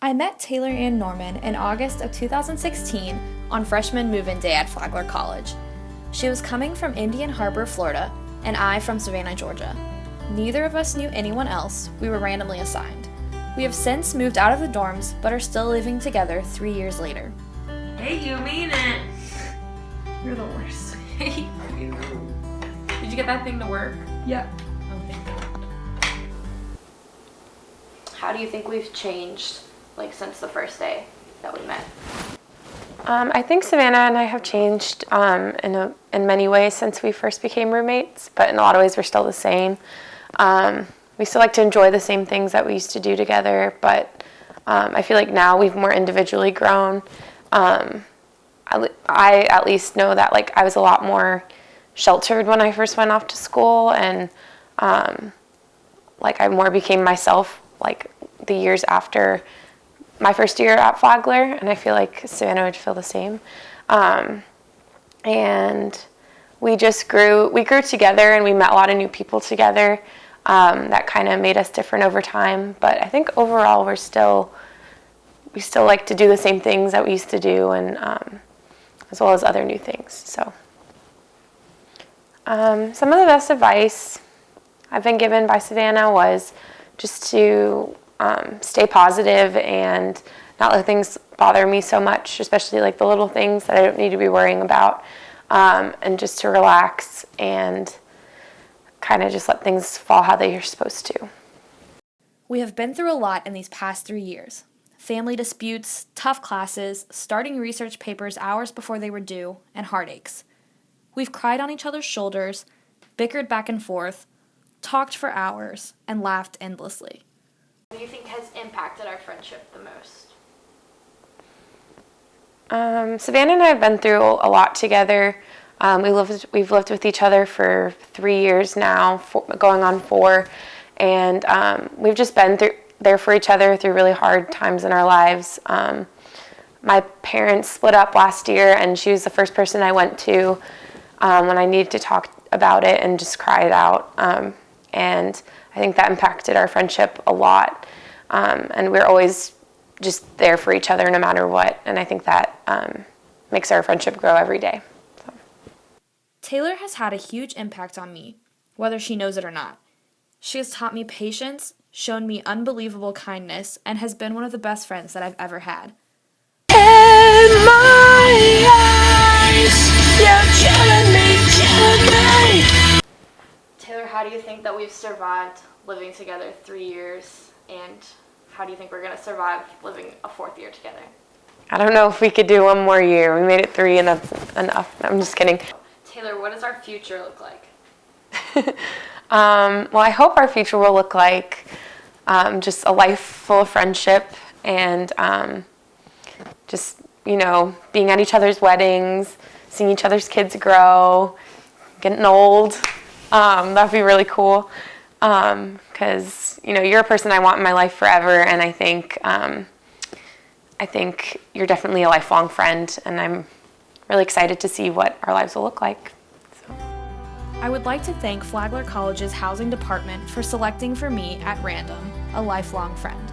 I met Taylor Ann Norman in August of 2016 on freshman move-in day at Flagler College. She was coming from Indian Harbor, Florida, and I from Savannah, Georgia. Neither of us knew anyone else. We were randomly assigned. We have since moved out of the dorms, but are still living together 3 years later. Hey, you mean it. You're the worst. Did you get that thing to work? Yeah. Oh, thank God. How do you think we've changed, since the first day that we met? I think Savannah and I have changed in many ways since we first became roommates, but in a lot of ways we're still the same. We still like to enjoy the same things that we used to do together, but I feel like now we've more individually grown. I at least know that I was a lot more sheltered when I first went off to school, and I more became myself the years after my first year at Flagler, and I feel like Savannah would feel the same. And we grew together, and we met a lot of new people together. That kind of made us different over time, but I think overall we still like to do the same things that we used to do, and as well as other new things. So some of the best advice I've been given by Savannah was just to stay positive and not let things bother me so much, especially the little things that I don't need to be worrying about, and just to relax and kind of just let things fall how they are supposed to. We have been through a lot in these past 3 years. Family disputes, tough classes, starting research papers hours before they were due, and heartaches. We've cried on each other's shoulders, bickered back and forth, talked for hours, and laughed endlessly. What do you think has impacted our friendship the most? Savannah and I have been through a lot together. We've lived with each other for 3 years now, going on 4, and we've just been there for each other through really hard times in our lives. My parents split up last year, and she was the first person I went to when I needed to talk about it and just cry it out. And I think that impacted our friendship a lot. And we're always just there for each other no matter what. And I think that makes our friendship grow every day. So. Taylor has had a huge impact on me, whether she knows it or not. She has taught me patience, shown me unbelievable kindness, and has been one of the best friends that I've ever had. In my eyes, you're killing me. Taylor, how do you think that we've survived living together 3 years, and how do you think we're going to survive living a 4th year together? I don't know if we could do one more year. We made it 3 and that's enough. I'm just kidding. Taylor, what does our future look like? Well, I hope our future will look like just a life full of friendship and just, being at each other's weddings, seeing each other's kids grow, getting old. That'd be really cool because, you're a person I want in my life forever, and I think you're definitely a lifelong friend, and I'm really excited to see what our lives will look like. I would like to thank Flagler College's housing department for selecting for me at random a lifelong friend.